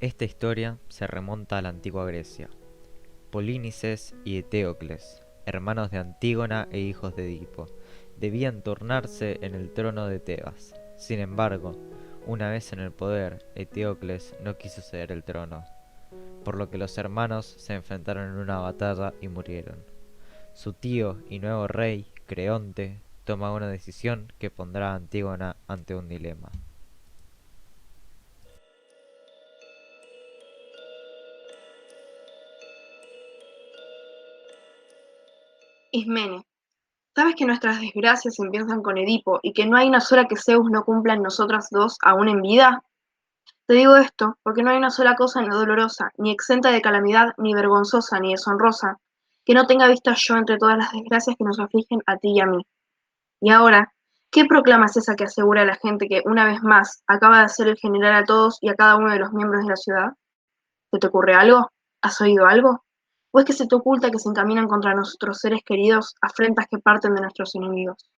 Esta historia se remonta a la antigua Grecia. Polínices y Eteocles, hermanos de Antígona e hijos de Edipo, debían turnarse en el trono de Tebas. Sin embargo, una vez en el poder, Eteocles no quiso ceder el trono, por lo que los hermanos se enfrentaron en una batalla y murieron. Su tío y nuevo rey, Creonte, toma una decisión que pondrá a Antígona ante un dilema. Ismene, ¿sabes que nuestras desgracias empiezan con Edipo y que no hay una sola que Zeus no cumpla en nosotras dos aún en vida? Te digo esto porque no hay una sola cosa ni dolorosa, ni exenta de calamidad, ni vergonzosa, ni deshonrosa, que no tenga vista yo entre todas las desgracias que nos afligen a ti y a mí. Y ahora, ¿qué proclama es esa que asegura a la gente que, una vez más, acaba de hacer el general a todos y a cada uno de los miembros de la ciudad? ¿Se te ocurre algo? ¿Has oído algo? ¿O es que se te oculta que se encaminan contra nuestros seres queridos afrentas que parten de nuestros enemigos?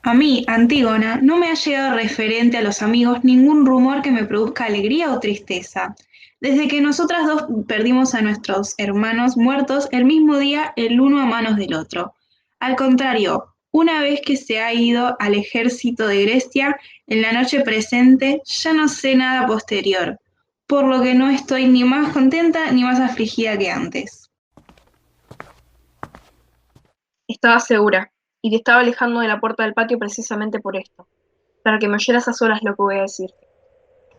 A mí, Antígona, no me ha llegado referente a los amigos ningún rumor que me produzca alegría o tristeza. Desde que nosotras dos perdimos a nuestros hermanos muertos el mismo día el uno a manos del otro. Al contrario, una vez que se ha ido al ejército de Grecia, en la noche presente ya no sé nada posterior, por lo que no estoy ni más contenta ni más afligida que antes. Estaba segura, y te estaba alejando de la puerta del patio precisamente por esto, para que me oyeras a solas lo que voy a decir.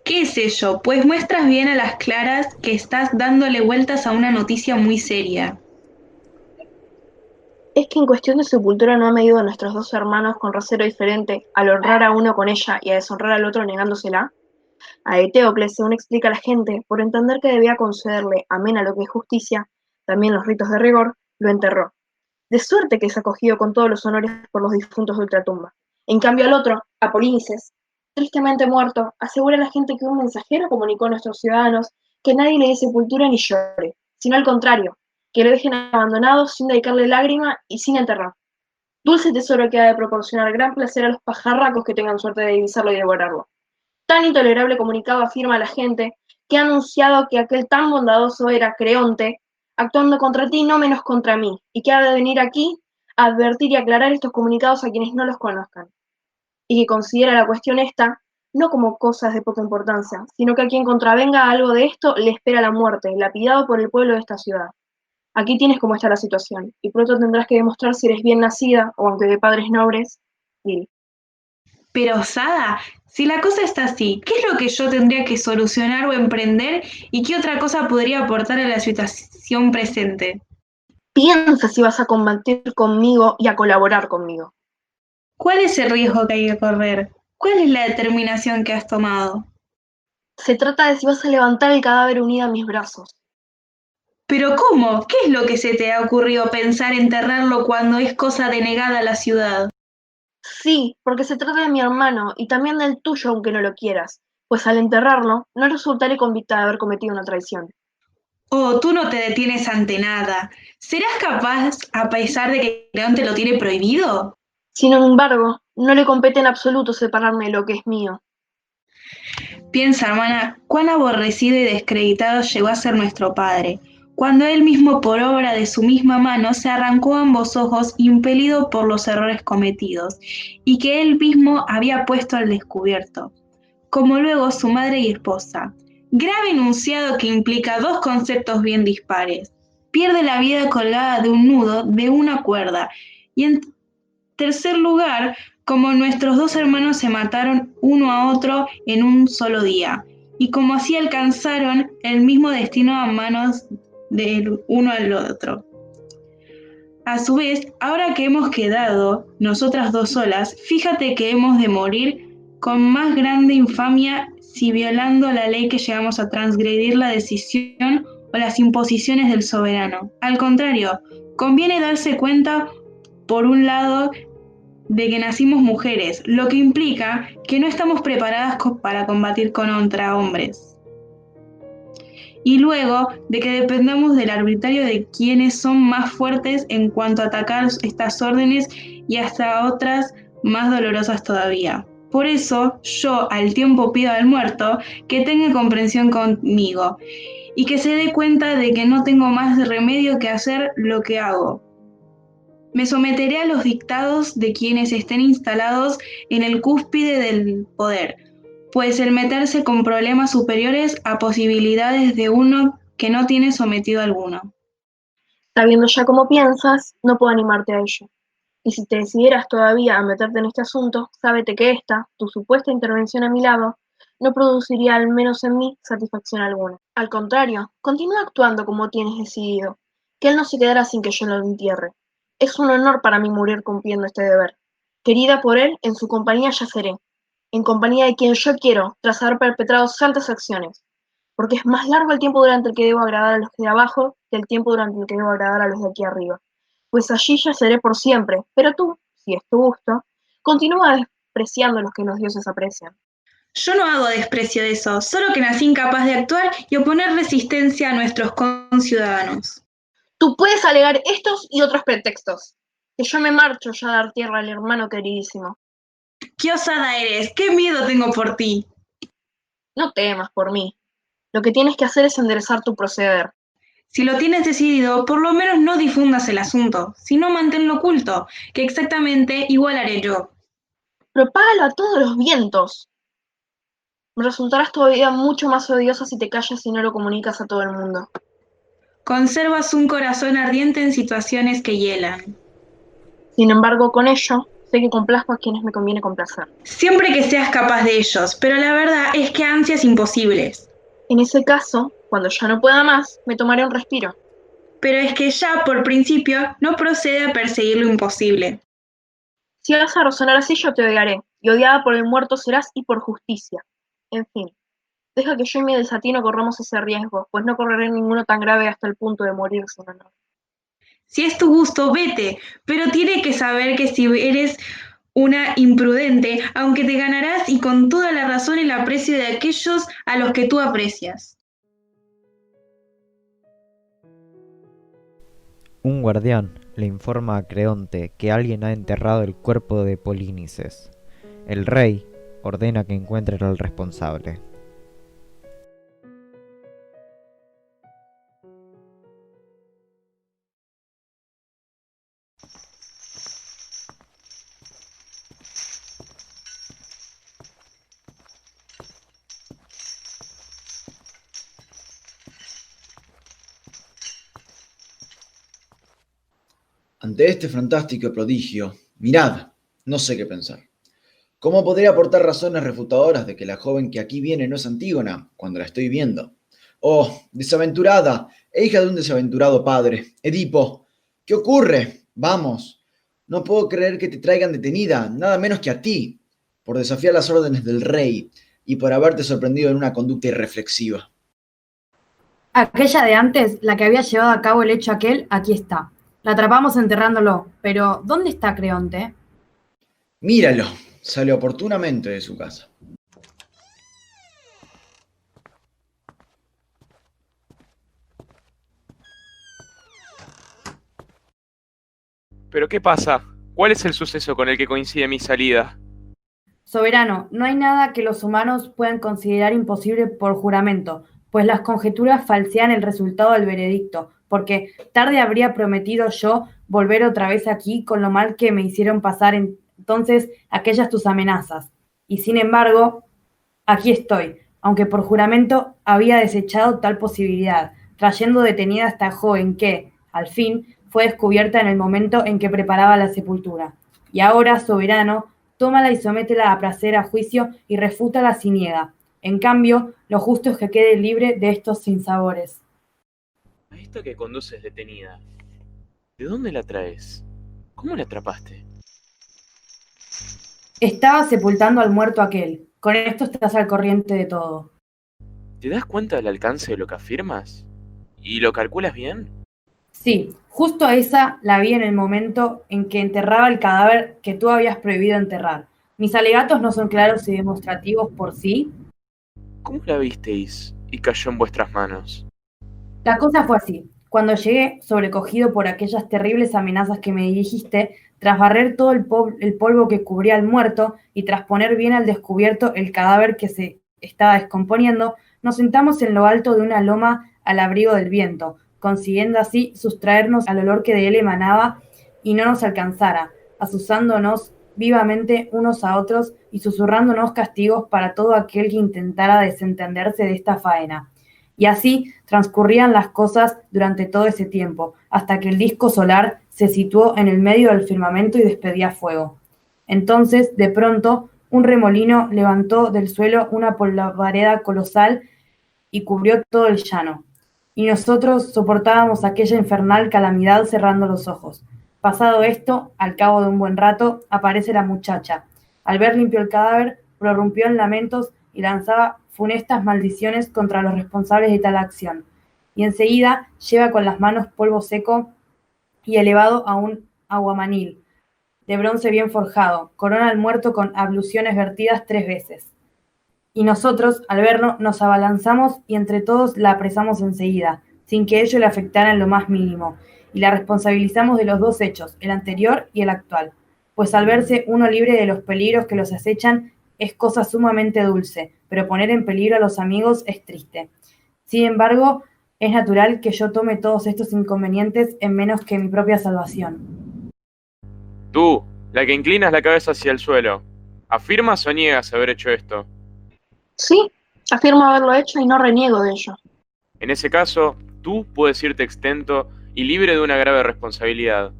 ¿Qué sé yo? Pues muestras bien a las claras que estás dándole vueltas a una noticia muy seria. Es que en cuestión de sepultura no ha medido a nuestros dos hermanos con rasero diferente al honrar a uno con ella y a deshonrar al otro negándosela. A Eteocles, según explica la gente, por entender que debía concederle, amén a lo que es justicia, también los ritos de rigor, lo enterró. De suerte que es acogido con todos los honores por los difuntos de ultratumba. En cambio al otro, a Polinices, tristemente muerto, asegura a la gente que un mensajero comunicó a nuestros ciudadanos que nadie le dé sepultura ni llore, sino al contrario, que lo dejen abandonado sin dedicarle lágrima y sin enterrar. Dulce tesoro que ha de proporcionar gran placer a los pajarracos que tengan suerte de divisarlo y devorarlo. Tan intolerable comunicado afirma la gente que ha anunciado que aquel tan bondadoso era Creonte, actuando contra ti no menos contra mí, y que ha de venir aquí a advertir y aclarar estos comunicados a quienes no los conozcan, y que considera la cuestión esta no como cosas de poca importancia, sino que a quien contravenga algo de esto le espera la muerte, lapidado por el pueblo de esta ciudad. Aquí tienes cómo está la situación, y pronto tendrás que demostrar si eres bien nacida, o aunque de padres nobles, y Pero, Sada, si la cosa está así, ¿qué es lo que yo tendría que solucionar o emprender y qué otra cosa podría aportar a la situación presente? piensa si vas a combatir conmigo y a colaborar conmigo. ¿Cuál es el riesgo que hay que correr? ¿Cuál es la determinación que has tomado? Se trata de si vas a levantar el cadáver unido a mis brazos. Pero ¿cómo? ¿Qué es lo que se te ha ocurrido pensar enterrarlo cuando es cosa denegada a la ciudad? Sí, porque se trata de mi hermano y también del tuyo, aunque no lo quieras, pues al enterrarlo no resultaré convicta de haber cometido una traición. Oh, tú no te detienes ante nada. ¿Serás capaz, a pesar de que León te lo tiene prohibido? Sin embargo, no le compete en absoluto separarme de lo que es mío. Piensa, hermana, cuán aborrecido y descreditado llegó a ser nuestro padre, cuando él mismo por obra de su misma mano se arrancó ambos ojos impelido por los errores cometidos, y que él mismo había puesto al descubierto, como luego su madre y esposa. Grave enunciado que implica dos conceptos bien dispares. Pierde la vida colgada de un nudo de una cuerda, y en tercer lugar, como nuestros dos hermanos se mataron uno a otro en un solo día, y como así alcanzaron el mismo destino a manos del uno al otro. A su vez, ahora que hemos quedado nosotras dos solas, fíjate que hemos de morir con más grande infamia si violando la ley que llegamos a transgredir la decisión o las imposiciones del soberano. Al contrario, conviene darse cuenta, por un lado, de que nacimos mujeres, lo que implica que no estamos preparadas para combatir contra hombres. Y luego de que dependamos del arbitrario de quienes son más fuertes en cuanto a atacar estas órdenes y hasta otras más dolorosas todavía. Por eso yo al tiempo pido al muerto que tenga comprensión conmigo y que se dé cuenta de que no tengo más remedio que hacer lo que hago. Me someteré a los dictados de quienes estén instalados en el cúspide del poder, pues el meterse con problemas superiores a posibilidades de uno que no tiene sometido alguno. Sabiendo ya cómo piensas, no puedo animarte a ello. Y si te decidieras todavía a meterte en este asunto, sábete que esta, tu supuesta intervención a mi lado, no produciría al menos en mí satisfacción alguna. Al contrario, continúa actuando como tienes decidido, que él no se quedará sin que yo lo entierre. Es un honor para mí morir cumpliendo este deber. Querida por él, en su compañía yaceré, en compañía de quien yo quiero, tras haber perpetrado santas acciones, porque es más largo el tiempo durante el que debo agradar a los de abajo que el tiempo durante el que debo agradar a los de aquí arriba. Pues allí yaceré por siempre, pero tú, si es tu gusto, continúa despreciando los que los dioses aprecian. Yo no hago desprecio de eso, solo que nací incapaz de actuar y oponer resistencia a nuestros conciudadanos. Tú puedes alegar estos y otros pretextos, que yo me marcho ya a dar tierra al hermano queridísimo. ¡Qué osada eres! ¡Qué miedo tengo por ti! No temas por mí. Lo que tienes que hacer es enderezar tu proceder. Si lo tienes decidido, por lo menos no difundas el asunto, sino manténlo oculto, que exactamente igual haré yo. Propágalo a todos los vientos. Me resultarás todavía mucho más odiosa si te callas y no lo comunicas a todo el mundo. Conservas un corazón ardiente en situaciones que hielan. Sin embargo, con ello, sé que complazco a quienes me conviene complacer. Siempre que seas capaz de ellos, pero la verdad es que ansias imposibles. En ese caso, cuando ya no pueda más, me tomaré un respiro. Pero es que ya, por principio, no procede a perseguir lo imposible. Si vas a razonar así, yo te odiaré, y odiada por el muerto serás y por justicia. En fin, deja que yo y mi desatino corramos ese riesgo, pues no correré ninguno tan grave hasta el punto de morir sin honor. Si es tu gusto, vete, pero tiene que saber que si eres una imprudente, aunque te ganarás y con toda la razón el aprecio de aquellos a los que tú aprecias. Un guardián le informa a Creonte que alguien ha enterrado el cuerpo de Polínices. El rey ordena que encuentren al responsable. Ante este fantástico prodigio, mirad, no sé qué pensar. ¿Cómo podría aportar razones refutadoras de que la joven que aquí viene no es Antígona, cuando la estoy viendo? Oh, desaventurada, e hija de un desaventurado padre. Edipo, ¿qué ocurre? Vamos, no puedo creer que te traigan detenida, nada menos que a ti, por desafiar las órdenes del rey y por haberte sorprendido en una conducta irreflexiva. Aquella de antes, la que había llevado a cabo el hecho aquel, aquí está. La atrapamos enterrándolo, pero ¿dónde está Creonte? Míralo, sale oportunamente de su casa. ¿Pero qué pasa? ¿Cuál es el suceso con el que coincide mi salida? Soberano, no hay nada que los humanos puedan considerar imposible por juramento, pues las conjeturas falsean el resultado del veredicto, porque tarde habría prometido yo volver otra vez aquí con lo mal que me hicieron pasar entonces aquellas tus amenazas. Y sin embargo, aquí estoy, aunque por juramento había desechado tal posibilidad, trayendo detenida a esta joven que, al fin, fue descubierta en el momento en que preparaba la sepultura. Y ahora, soberano, tómala y sométela a placer a juicio y refútala si niega. En cambio, lo justo es que quede libre de estos sinsabores. A esta que conduces detenida, ¿de dónde la traes? ¿Cómo la atrapaste? Estaba sepultando al muerto aquel. Con esto estás al corriente de todo. ¿Te das cuenta del alcance de lo que afirmas? ¿Y lo calculas bien? Sí, justo a esa la vi en el momento en que enterraba el cadáver que tú habías prohibido enterrar. Mis alegatos no son claros y demostrativos por sí. ¿Cómo la visteis y cayó en vuestras manos? La cosa fue así. Cuando llegué, sobrecogido por aquellas terribles amenazas que me dirigiste, tras barrer todo el polvo que cubría al muerto y tras poner bien al descubierto el cadáver que se estaba descomponiendo, nos sentamos en lo alto de una loma al abrigo del viento, consiguiendo así sustraernos al olor que de él emanaba y no nos alcanzara, azuzándonos vivamente unos a otros y susurrándonos castigos para todo aquel que intentara desentenderse de esta faena. Y así transcurrían las cosas durante todo ese tiempo, hasta que el disco solar se situó en el medio del firmamento y despedía fuego. Entonces, de pronto, un remolino levantó del suelo una polvareda colosal y cubrió todo el llano. Y nosotros soportábamos aquella infernal calamidad cerrando los ojos. Pasado esto, al cabo de un buen rato, aparece la muchacha. Al ver limpio el cadáver, prorrumpió en lamentos y lanzaba funestas maldiciones contra los responsables de tal acción. Y enseguida lleva con las manos polvo seco y elevado a un aguamanil de bronce bien forjado, corona al muerto con abluciones vertidas 3 veces. Y nosotros, al verlo, nos abalanzamos y entre todos la apresamos enseguida, sin que ello le afectara en lo más mínimo, y la responsabilizamos de los 2 hechos, el anterior y el actual, pues al verse uno libre de los peligros que los acechan es cosa sumamente dulce, pero poner en peligro a los amigos es triste. Sin embargo, es natural que yo tome todos estos inconvenientes en menos que mi propia salvación. Tú, la que inclinas la cabeza hacia el suelo, ¿afirmas o niegas haber hecho esto? Sí, afirmo haberlo hecho y no reniego de ello. En ese caso, tú puedes irte extento y libre de una grave responsabilidad.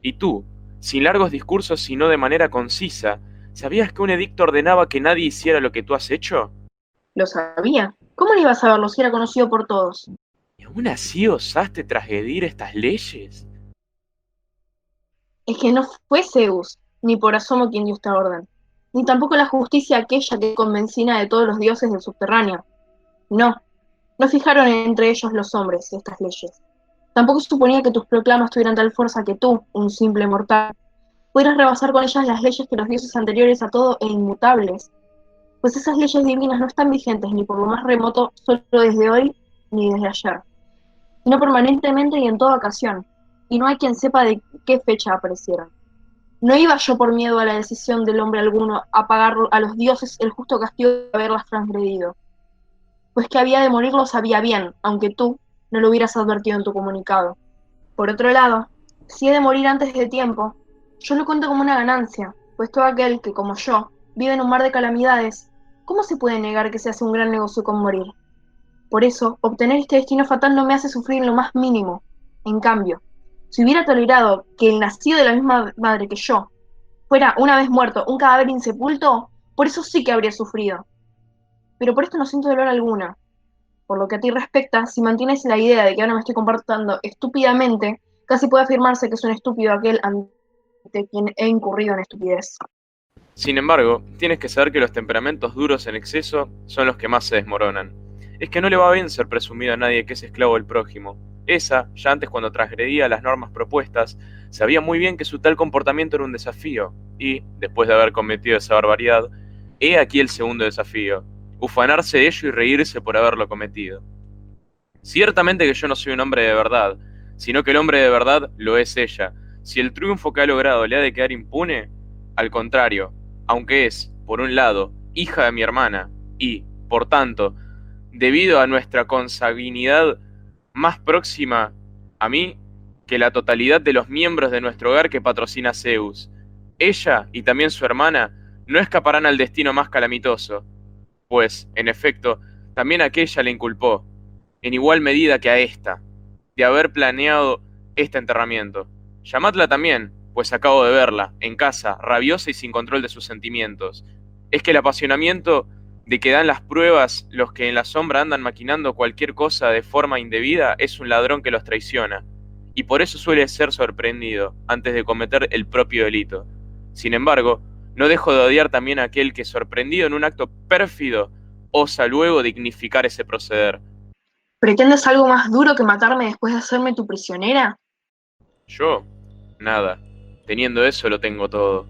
Y tú, sin largos discursos sino de manera concisa, ¿sabías que un edicto ordenaba que nadie hiciera lo que tú has hecho? Lo sabía. ¿Cómo no iba a saberlo si era conocido por todos? ¿Y aún así osaste transgredir estas leyes? Es que no fue Zeus, ni por asomo quien dio esta orden, ni tampoco la justicia aquella que convencina de todos los dioses del subterráneo. No, no fijaron entre ellos los hombres estas leyes. Tampoco suponía que tus proclamas tuvieran tal fuerza que tú, un simple mortal, pudieras rebasar con ellas las leyes que los dioses anteriores a todo e inmutables, pues esas leyes divinas no están vigentes ni por lo más remoto solo desde hoy ni desde ayer, sino permanentemente y en toda ocasión, y no hay quien sepa de qué fecha aparecieron. No iba yo por miedo a la decisión del hombre alguno a pagar a los dioses el justo castigo de haberlas transgredido, pues que había de morir lo sabía bien, aunque tú no lo hubieras advertido en tu comunicado. Por otro lado, si he de morir antes de tiempo, yo lo cuento como una ganancia, pues todo aquel que, como yo, vive en un mar de calamidades, ¿cómo se puede negar que se hace un gran negocio con morir? Por eso, obtener este destino fatal no me hace sufrir en lo más mínimo. En cambio, si hubiera tolerado que el nacido de la misma madre que yo fuera, una vez muerto, un cadáver insepulto, por eso sí que habría sufrido. Pero por esto no siento dolor alguna. Por lo que a ti respecta, si mantienes la idea de que ahora me estoy comportando estúpidamente, casi puede afirmarse que es un estúpido aquel ante quien he incurrido en estupidez. Sin embargo, tienes que saber que los temperamentos duros en exceso son los que más se desmoronan. Es que no le va bien ser presumido a nadie que es esclavo del prójimo. Esa, ya antes cuando transgredía las normas propuestas, sabía muy bien que su tal comportamiento era un desafío, y, después de haber cometido esa barbaridad, he aquí el segundo desafío, ufanarse de ello y reírse por haberlo cometido. Ciertamente que yo no soy un hombre de verdad, sino que el hombre de verdad lo es ella. Si el triunfo que ha logrado le ha de quedar impune, al contrario, aunque es, por un lado, hija de mi hermana, y, por tanto, debido a nuestra consanguinidad más próxima a mí que la totalidad de los miembros de nuestro hogar que patrocina Zeus, ella y también su hermana no escaparán al destino más calamitoso, pues, en efecto, también aquella le inculpó, en igual medida que a esta, de haber planeado este enterramiento. Llamadla también, pues acabo de verla, en casa, rabiosa y sin control de sus sentimientos. Es que el apasionamiento de que dan las pruebas los que en la sombra andan maquinando cualquier cosa de forma indebida es un ladrón que los traiciona, y por eso suele ser sorprendido antes de cometer el propio delito. Sin embargo, no dejo de odiar también a aquel que, sorprendido en un acto pérfido, osa luego dignificar ese proceder. ¿Pretendes algo más duro que matarme después de hacerme tu prisionera? Yo, nada. Teniendo eso lo tengo todo.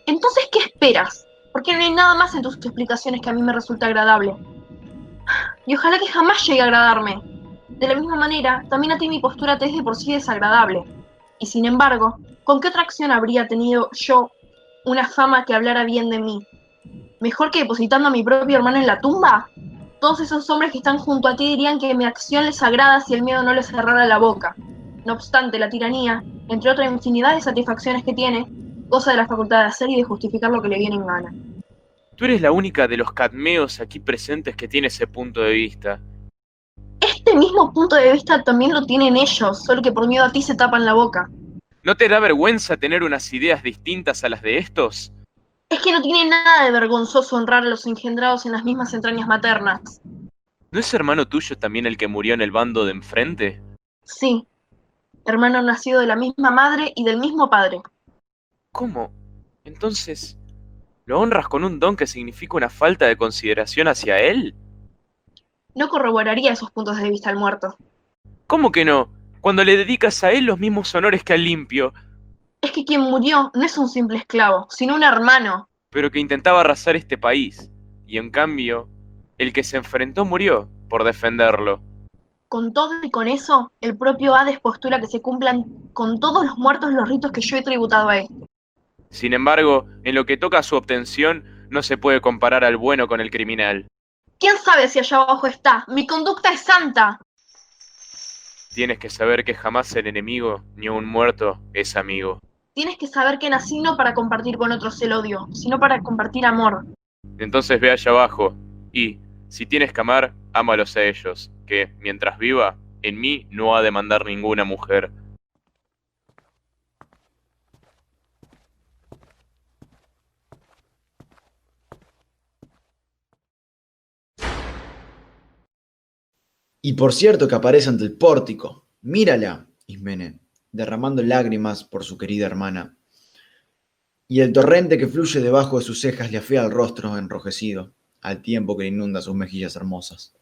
Entonces, ¿qué esperas? Porque no hay nada más en tus explicaciones que a mí me resulta agradable. Y ojalá que jamás llegue a agradarme. De la misma manera, también a ti mi postura te es de por sí desagradable. Y sin embargo, ¿con qué otra acción habría tenido yo una fama que hablara bien de mí? ¿Mejor que depositando a mi propio hermano en la tumba? Todos esos hombres que están junto a ti dirían que mi acción les agrada si el miedo no les cerrara la boca. No obstante, la tiranía, entre otra infinidad de satisfacciones que tiene, goza de la facultad de hacer y de justificar lo que le viene en gana. Tú eres la única de los cadmeos aquí presentes que tiene ese punto de vista. Este mismo punto de vista también lo tienen ellos, solo que por miedo a ti se tapan la boca. ¿No te da vergüenza tener unas ideas distintas a las de estos? Es que no tiene nada de vergonzoso honrar a los engendrados en las mismas entrañas maternas. ¿No es hermano tuyo también el que murió en el bando de enfrente? Sí, hermano nacido de la misma madre y del mismo padre. ¿Cómo? Entonces, ¿lo honras con un don que significa una falta de consideración hacia él? No corroboraría esos puntos de vista al muerto. ¿Cómo que no? Cuando le dedicas a él los mismos honores que al limpio, Es que quien murió no es un simple esclavo, sino un hermano. pero que intentaba arrasar este país. Y en cambio, el que se enfrentó murió por defenderlo. Con todo y con eso, el propio Hades postula que se cumplan con todos los muertos los ritos que yo he tributado a él. Sin embargo, en lo que toca a su obtención, no se puede comparar al bueno con el criminal. ¿Quién sabe si allá abajo está? Mi conducta es santa. Tienes que saber que jamás el enemigo, ni un muerto, es amigo. Tienes que saber que nací no para compartir con otros el odio, sino para compartir amor. Entonces ve allá abajo, y, si tienes que amar, ámalos a ellos, que, mientras viva, en mí no ha de mandar ninguna mujer. Y por cierto que aparece ante el pórtico. Mírala, Ismene, derramando lágrimas por su querida hermana. Y el torrente que fluye debajo de sus cejas le afea el rostro enrojecido, al tiempo que le inunda sus mejillas hermosas.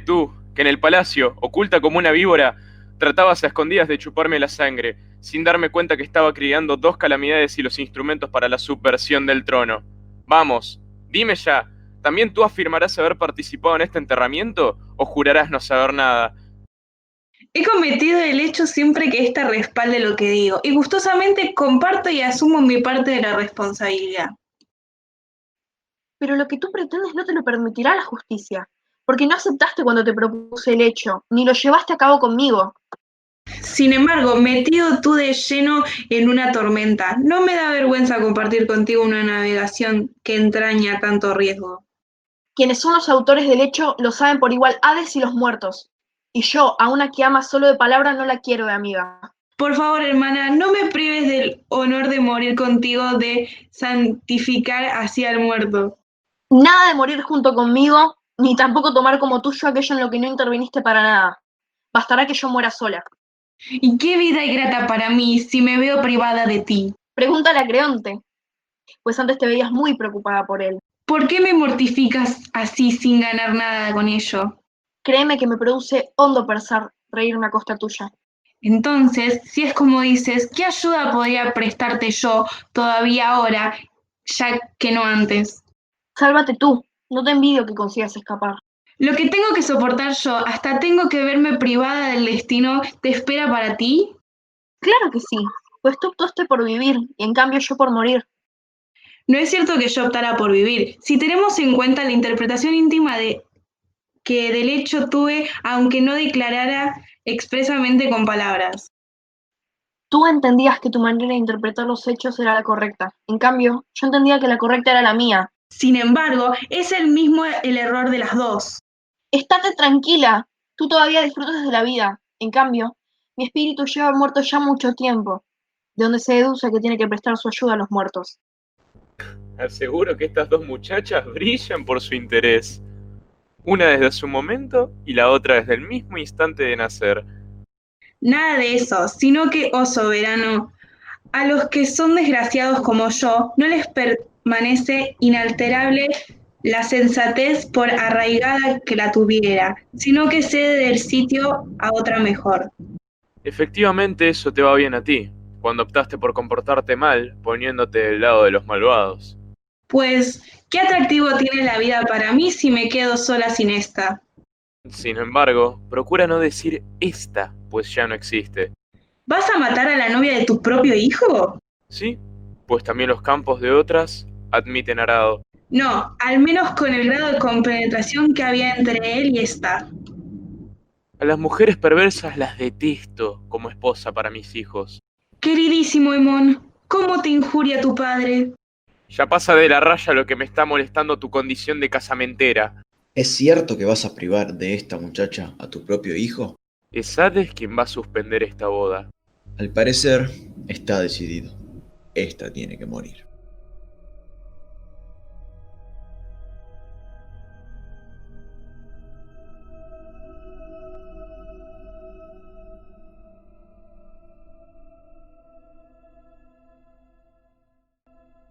Tú, que en el palacio, oculta como una víbora, tratabas a escondidas de chuparme la sangre, sin darme cuenta que estaba criando dos calamidades y los instrumentos para la subversión del trono. Vamos, dime ya, ¿también tú afirmarás haber participado en este enterramiento o jurarás no saber nada? He cometido el hecho siempre que ésta respalde lo que digo, y gustosamente comparto y asumo mi parte de la responsabilidad. Pero lo que tú pretendes no te lo permitirá la justicia, porque no aceptaste cuando te propuse el hecho, ni lo llevaste a cabo conmigo. Sin embargo, metido tú de lleno en una tormenta, no me da vergüenza compartir contigo una navegación que entraña tanto riesgo. Quienes son los autores del hecho lo saben por igual Hades y los muertos. Y yo, a una que ama solo de palabra, no la quiero de amiga. Por favor, hermana, no me prives del honor de morir contigo, de santificar así al muerto. Nada de morir junto conmigo, ni tampoco tomar como tuyo aquello en lo que no interviniste para nada. Bastará que yo muera sola. ¿Y qué vida ingrata para mí si me veo privada de ti? Pregúntale a Creonte, pues antes te veías muy preocupada por él. ¿Por qué me mortificas así sin ganar nada con ello? Créeme que me produce hondo pesar reírme a costa tuya. Entonces, si es como dices, ¿qué ayuda podría prestarte yo todavía ahora, ya que no antes? Sálvate tú, no te envidio que consigas escapar. Lo que tengo que soportar yo, hasta tengo que verme privada del destino, ¿te espera para ti? Claro que sí, pues tú optaste por vivir y en cambio yo por morir. No es cierto que yo optara por vivir. Si tenemos en cuenta la interpretación íntima que del hecho tuve, aunque no declarara expresamente con palabras. Tú entendías que tu manera de interpretar los hechos era la correcta. En cambio, yo entendía que la correcta era la mía. Sin embargo, es el mismo el error de las dos. Estate tranquila, tú todavía disfrutas de la vida. En cambio, mi espíritu lleva muerto ya mucho tiempo, de donde se deduce que tiene que prestar su ayuda a los muertos. Aseguro que estas dos muchachas brillan por su interés. Una desde su momento y la otra desde el mismo instante de nacer. Nada de eso, sino que, oh soberano, a los que son desgraciados como yo, no les permanece inalterable la sensatez por arraigada que la tuviera, sino que cede del sitio a otra mejor. Efectivamente eso te va bien a ti, cuando optaste por comportarte mal, poniéndote del lado de los malvados. Pues, ¿qué atractivo tiene la vida para mí si me quedo sola sin esta? Sin embargo, procura no decir esta, pues ya no existe. ¿Vas a matar a la novia de tu propio hijo? ¿Sí? Pues también los campos de otras admiten arado. No, al menos con el grado de compenetración que había entre él y esta. A las mujeres perversas las detesto como esposa para mis hijos. Queridísimo Emón, ¿cómo te injuria tu padre? Ya pasa de la raya lo que me está molestando tu condición de casamentera. ¿Es cierto que vas a privar de esta muchacha a tu propio hijo? Es Hades quien va a suspender esta boda. Al parecer, está decidido. Esta tiene que morir.